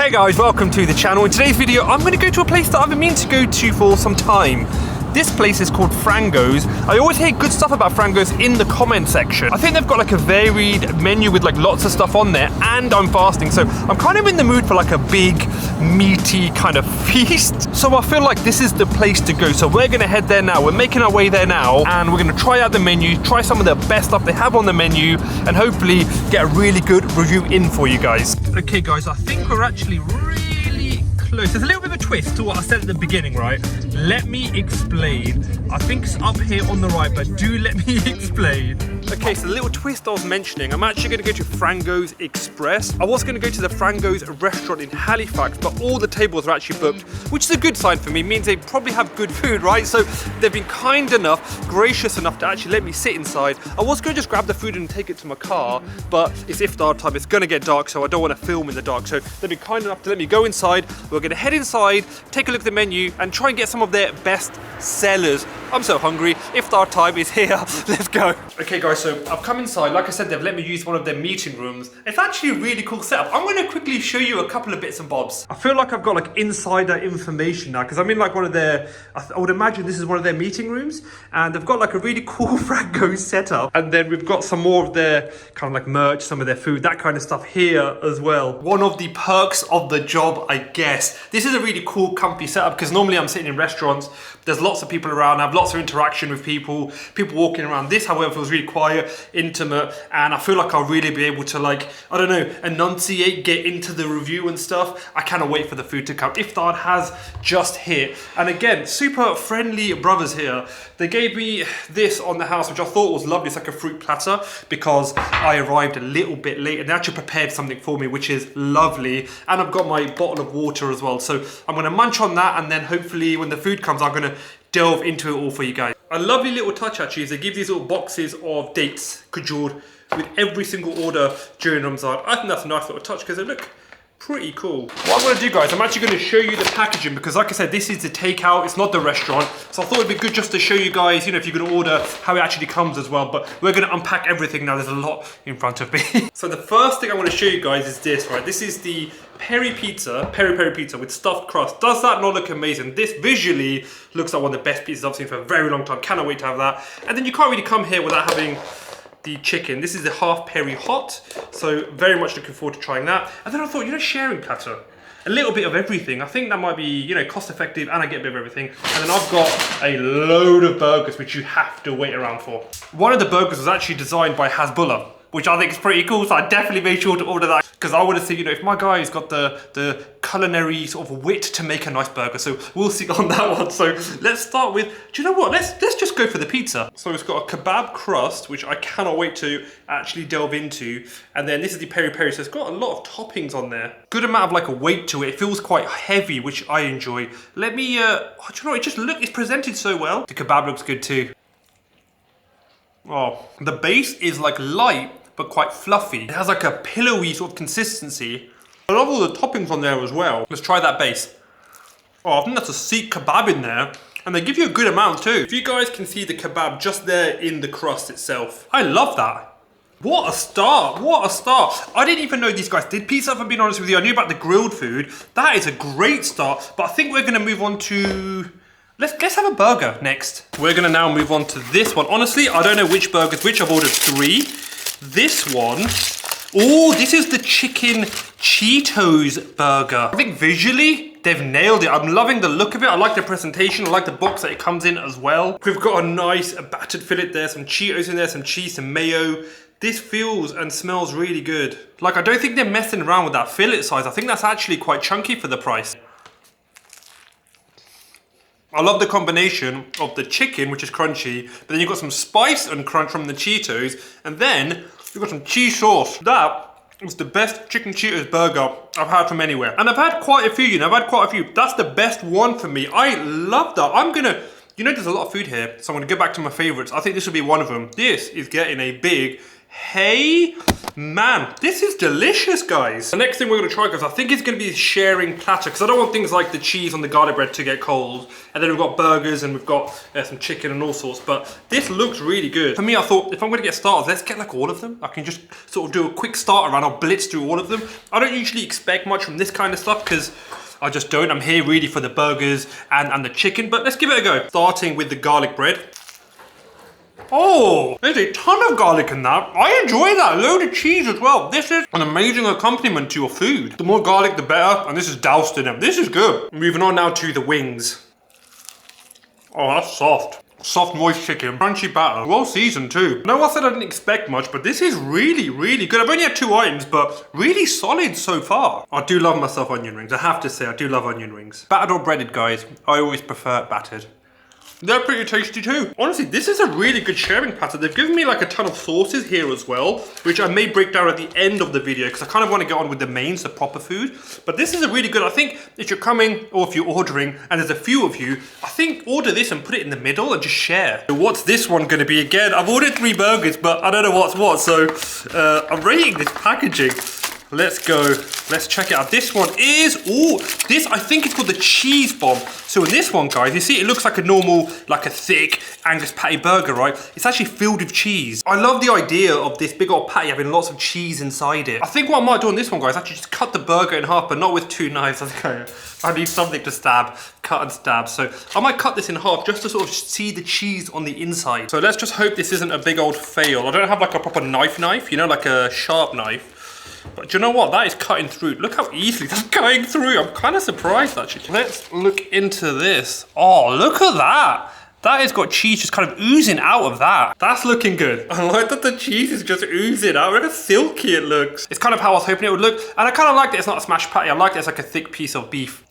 Hey guys, welcome to the channel. In today's video, I'm going to go to a place that I've been meaning to go to for some time. This place is called Frangoz. I always hear good stuff about Frangoz in the comment section. I think they've got like a varied menu with like lots of stuff on there, and I'm fasting, so I'm kind of in the mood for like a big, meaty kind of feast. So I feel like this is the place to go. So we're gonna head there now. We're making our way there now, and we're gonna try out the menu, try some of the best stuff they have on the menu, and hopefully get a really good review in for you guys. Okay guys, I think we're actually really close. There's a little bit of a twist to what I said at the beginning, right? Let me explain. I think it's up here on the right, but do let me explain. Okay, so the little twist I was mentioning, I'm actually going to go to Frangoz Express. I was going to go to the Frangoz restaurant in Halifax, but all the tables are actually booked, which is a good sign for me. It means they probably have good food, right? So they've been kind enough, gracious enough to actually let me sit inside. I was going to just grab the food and take it to my car, but it's iftar time. It's going to get dark, so I don't want to film in the dark. So they've been kind enough to let me go inside. We're going to head inside, take a look at the menu, and try and get some of their best sellers. I'm so hungry. Iftar time is here. Let's go. Okay guys, so I've come inside. Like I said, they've let me use one of their meeting rooms. It's actually a really cool setup. I'm going to quickly show you a couple of bits and bobs. I feel like I've got like insider information now, because I'm in like one of their, I would imagine this is one of their meeting rooms, and they've got like a really cool Frangoz setup. And then we've got some more of their kind of like merch, some of their food, that kind of stuff here as well. One of the perks of the job, I guess. This is a really cool comfy setup, because normally I'm sitting in restaurants, there's lots of people around, I have lots of interaction with people walking around. This, however, feels really quiet, intimate, and I feel like I'll really be able to, like, I don't know, enunciate, get into the review and stuff. I cannot wait for the food to come. Iftar has just hit, and again, super friendly brothers here. They gave me this on the house, which I thought was lovely. It's like a fruit platter, because I arrived a little bit late, and they actually prepared something for me, which is lovely. And I've got my bottle of water as well, so I'm gonna munch on that, and then hopefully when the food comes, I'm gonna delve into it all for you guys. A lovely little touch actually is they give these little boxes of dates, kajur, with every single order during Ramadan. I think that's a nice little touch, because they look pretty cool. What I'm gonna do, guys, I'm actually gonna show you the packaging, because like I said, this is the takeout, it's not the restaurant. So I thought it'd be good just to show you guys, you know, if you're gonna order, how it actually comes as well. But we're gonna unpack everything now. There's a lot in front of me. So the first thing I wanna show you guys is this, right? This is the Peri pizza, peri pizza with stuffed crust. Does that not look amazing? This visually looks like one of the best pizzas I've seen for a very long time. Cannot wait to have that. And then you can't really come here without having the chicken. This is the half peri hot, so very much looking forward to trying that. And then I thought, you know, sharing platter, a little bit of everything. I think that might be, you know, cost effective, and I get a bit of everything. And then I've got a load of burgers, which you have to wait around for. One of the burgers was actually designed by Hezbollah, which I think is pretty cool, so I definitely made sure to order that, because I want to see, you know, if my guy's got the culinary sort of wit to make a nice burger. So we'll see on that one. So let's start with, do you know what, let's just go for the pizza. So it's got a kebab crust, which I cannot wait to actually delve into, and then this is the peri peri, so it's got a lot of toppings on there. Good amount of like a weight to it. It feels quite heavy, which I enjoy. Let me, do you know, it just it's presented so well. The kebab looks good too. Oh, the base is like light, but quite fluffy. It has like a pillowy sort of consistency. I love all the toppings on there as well. Let's try that base. Oh, I think that's a Sikh kebab in there. And they give you a good amount too. If you guys can see the kebab just there in the crust itself. I love that. What a start, what a start. I didn't even know these guys did pizza, if I'm being honest with you. I knew about the grilled food. That is a great start, but I think we're gonna move on to, let's have a burger next. We're gonna now move on to this one. Honestly, I don't know which burger's which. I've ordered 3. This one, oh, this is the chicken Cheetos burger. I think visually, they've nailed it. I'm loving the look of it. I like the presentation. I like the box that it comes in as well. We've got a nice battered fillet there, some Cheetos in there, some cheese, some mayo. This feels and smells really good. Like, I don't think they're messing around with that fillet size. I think that's actually quite chunky for the price. I love the combination of the chicken, which is crunchy, but then you've got some spice and crunch from the Cheetos, and then you've got some cheese sauce. That is the best chicken Cheetos burger I've had from anywhere. And I've had quite a few, you know, I've had quite a few. That's the best one for me. I love that. I'm gonna, you know, there's a lot of food here, so I'm gonna go back to my favorites. I think this will be one of them. This is getting a big, Hey, man, this is delicious, guys. The next thing we're gonna try, guys, I think it's gonna be a sharing platter, because I don't want things like the cheese on the garlic bread to get cold. And then we've got burgers and we've got some chicken and all sorts, but this looks really good. For me, I thought, if I'm gonna get starters, let's get like all of them. I can just sort of do a quick starter and I'll blitz through all of them. I don't usually expect much from this kind of stuff, because I just don't. I'm here really for the burgers and the chicken, but let's give it a go. Starting with the garlic bread. Oh, there's a ton of garlic in that. I enjoy that. A load of cheese as well. This is an amazing accompaniment to your food. The more garlic, the better. And this is doused in it. This is good. Moving on now to the wings. Oh, that's soft. Soft, moist chicken, crunchy batter, well seasoned too. No, I said I didn't expect much, but this is really, really good. I've only had 2 items, but really solid so far. I do love myself onion rings. I have to say, I do love onion rings. Battered or breaded, guys? I always prefer battered. They're pretty tasty too. Honestly, this is a really good sharing platter. They've given me like a ton of sauces here as well, which I may break down at the end of the video because I kind of want to get on with the mains, the proper food. But this is a really good, I think if you're coming or if you're ordering and there's a few of you, I think order this and put it in the middle and just share. So what's this one going to be again? I've ordered 3 burgers, but I don't know what's what. So I'm rating this packaging. Let's go. Let's check it out. This one is, this I think it's called the cheese bomb. So in this one, guys, you see it looks like a normal, like a thick Angus patty burger, right? It's actually filled with cheese. I love the idea of this big old patty having lots of cheese inside it. I think what I might do on this one, guys, actually just cut the burger in half, but not with 2 knives. I need something to stab, cut and stab. So I might cut this in half just to sort of see the cheese on the inside. So let's just hope this isn't a big old fail. I don't have like a proper knife, you know, like a sharp knife. But do you know what? That is cutting through. Look how easily that's cutting through. I'm kind of surprised, actually. Let's look into this. Oh, look at that. That has got cheese just kind of oozing out of that. That's looking good. I like that the cheese is just oozing out. Look how silky it looks. It's kind of how I was hoping it would look. And I kind of like that it's not a smashed patty. I like that it's like a thick piece of beef.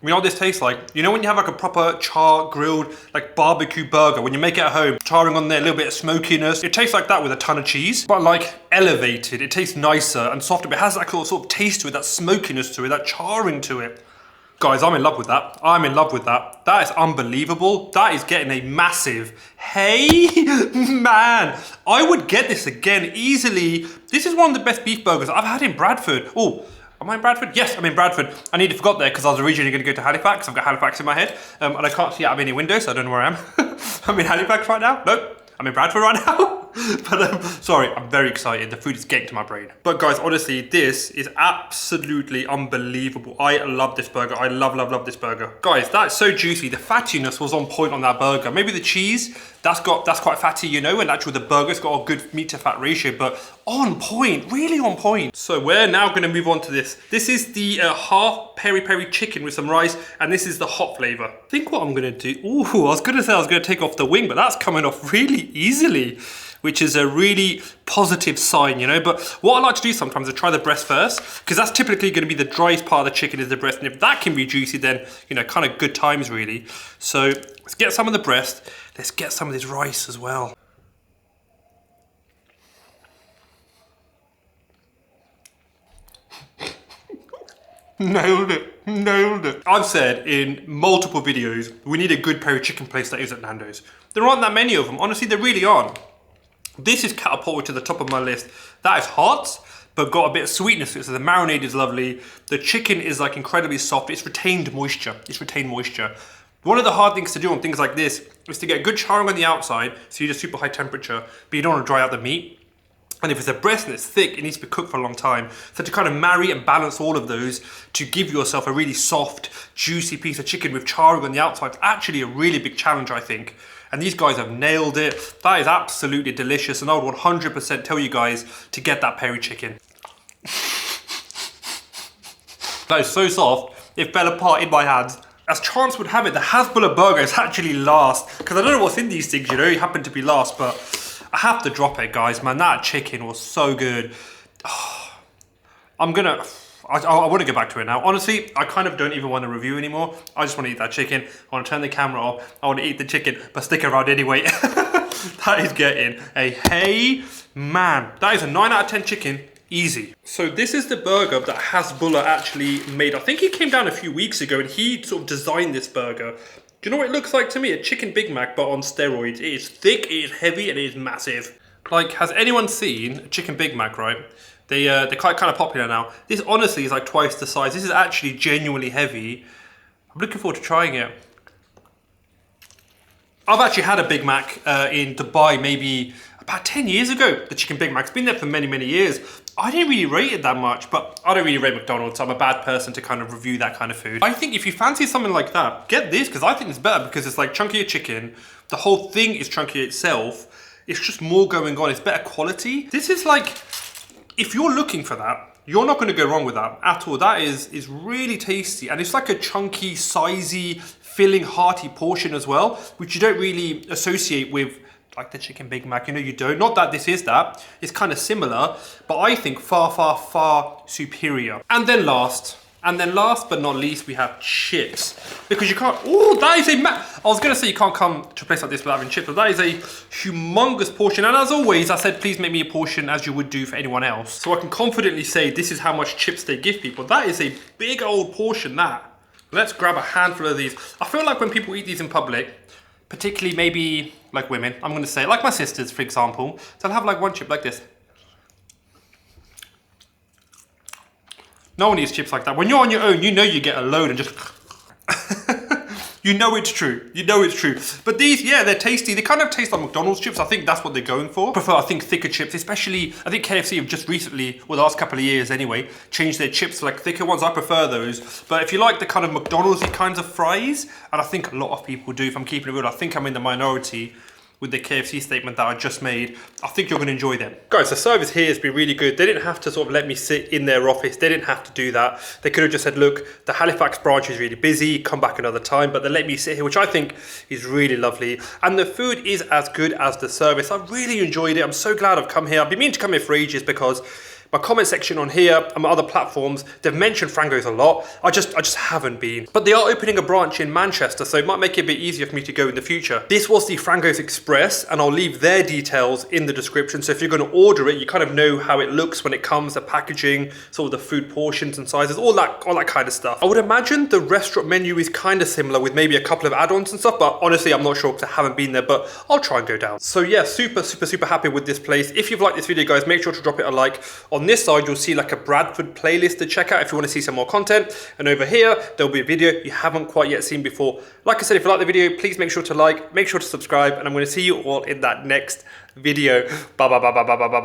You know what this tastes like? You know when you have like a proper char grilled like barbecue burger, when you make it at home, charring on there, a little bit of smokiness. It tastes like that with a ton of cheese, but like elevated. It tastes nicer and softer, but it has that sort of taste to it, that smokiness to it, that charring to it. Guys, I'm in love with that. I'm in love with that. That is unbelievable. That is getting a massive, hey, man. I would get this again easily. This is one of the best beef burgers I've had in Bradford. Oh. Am I in Bradford? Yes, I'm in Bradford. I needly forgot there because I was originally going to go to Halifax. I've got Halifax in my head and I can't see out of any window, so I don't know where I am. I'm in Halifax right now. Nope. I'm in Bradford right now. But sorry, I'm very excited. The food is getting to my brain. But guys, honestly, this is absolutely unbelievable. I love this burger. I love, love, love this burger. Guys, that's so juicy. The fattiness was on point on that burger. Maybe the cheese, that's quite fatty, you know, and actually the burger's got a good meat to fat ratio, but on point, really on point. So we're now gonna move on to this. This is the half peri-peri chicken with some rice, and this is the hot flavor. I think what I'm gonna do, I was gonna say I was gonna take off the wing, but that's coming off really easily, which is a really positive sign, you know. But what I like to do sometimes is try the breast first, because that's typically going to be the driest part of the chicken is the breast. And if that can be juicy, then, you know, kind of good times really. So let's get some of the breast. Let's get some of this rice as well. Nailed it, nailed it. I've said in multiple videos, we need a good peri chicken place that isn't Nando's. There aren't that many of them, honestly, there really aren't. This is catapulted to the top of my list. That is hot, but got a bit of sweetness to it, so the marinade is lovely. The chicken is like incredibly soft. It's retained moisture. It's retained moisture. One of the hard things to do on things like this is to get good charring on the outside, so you need a super high temperature, but you don't want to dry out the meat. And if it's a breast and it's thick, it needs to be cooked for a long time. So to kind of marry and balance all of those to give yourself a really soft, juicy piece of chicken with charring on the outside, it's actually a really big challenge, I think. And these guys have nailed it. That is absolutely delicious, and I would 100% tell you guys to get that peri chicken. That is so soft, it fell apart in my hands. As chance would have it, the Hasbulla burger is actually last, because I don't know what's in these things, you know, it happened to be last, but I have to drop it, guys, man. That chicken was so good. Oh, I want to go back to it now. Honestly, I kind of don't even want to review anymore. I just want to eat that chicken. I want to turn the camera off. I want to eat the chicken, but stick around anyway. That is getting a hey, man. That is a 9 out of 10 chicken, easy. So this is the burger that Hasbulla actually made. I think he came down a few weeks ago and he sort of designed this burger. Do you know what it looks like to me? A chicken Big Mac, but on steroids. It is thick, it is heavy, and it is massive. Like, has anyone seen a chicken Big Mac, right? They're quite kind of popular now. This honestly is like twice the size. This is actually genuinely heavy. I'm looking forward to trying it. I've actually had a Big Mac in Dubai maybe about 10 years ago. The chicken Big Mac's been there for many, many years. I didn't really rate it that much, but I don't really rate McDonald's. So I'm a bad person to kind of review that kind of food. I think if you fancy something like that, get this, because I think it's better because it's like chunkier chicken. The whole thing is chunkier itself. It's just more going on. It's better quality. This is like, if you're looking for that, you're not going to go wrong with that at all. That is really tasty. And it's like a chunky, sizey, filling, hearty portion as well, which you don't really associate with like the chicken Big Mac. You know, you don't. Not that this is that. It's kind of similar, but I think far, far, far superior. And then last but not least, we have chips. Because you can't, oh, that is I was gonna say you can't come to a place like this without having chips, but that is a humongous portion. And as always, I said, please make me a portion as you would do for anyone else. So I can confidently say this is how much chips they give people. That is a big old portion, that. Let's grab a handful of these. I feel like when people eat these in public, particularly maybe like women, I'm gonna say, like my sisters, for example, they'll have like one chip like this. No one eats chips like that. When you're on your own, you know you get a load and just... You know it's true. You know it's true. But these, yeah, they're tasty. They kind of taste like McDonald's chips. I think that's what they're going for. I prefer, I think, thicker chips, especially, I think KFC have just recently, well, the last couple of years anyway, changed their chips to like thicker ones. I prefer those. But if you like the kind of McDonald's-y kinds of fries, and I think a lot of people do, if I'm keeping it real, I think I'm in the minority with the KFC statement that I just made. I think you're gonna enjoy them. Guys, the service here has been really good. They didn't have to sort of let me sit in their office. They didn't have to do that. They could have just said, look, the Halifax branch is really busy, come back another time, but they let me sit here, which I think is really lovely. And the food is as good as the service. I really enjoyed it. I'm so glad I've come here. I've been meaning to come here for ages because my comment section on here and my other platforms, they've mentioned Frangoz a lot. I just haven't been. But they are opening a branch in Manchester, so it might make it a bit easier for me to go in the future. This was the Frangoz Express, and I'll leave their details in the description. So if you're gonna order it, you kind of know how it looks when it comes, the packaging, sort of the food portions and sizes, all that kind of stuff. I would imagine the restaurant menu is kind of similar with maybe a couple of add-ons and stuff, but honestly, I'm not sure because I haven't been there, but I'll try and go down. So yeah, super happy with this place. If you've liked this video, guys, make sure to drop it a like. On this side, you'll see like a Bradford playlist to check out if you want to see some more content. And over here, there'll be a video you haven't quite yet seen before. Like I said, if you like the video, please make sure to like, make sure to subscribe, and I'm going to see you all in that next video. Bye.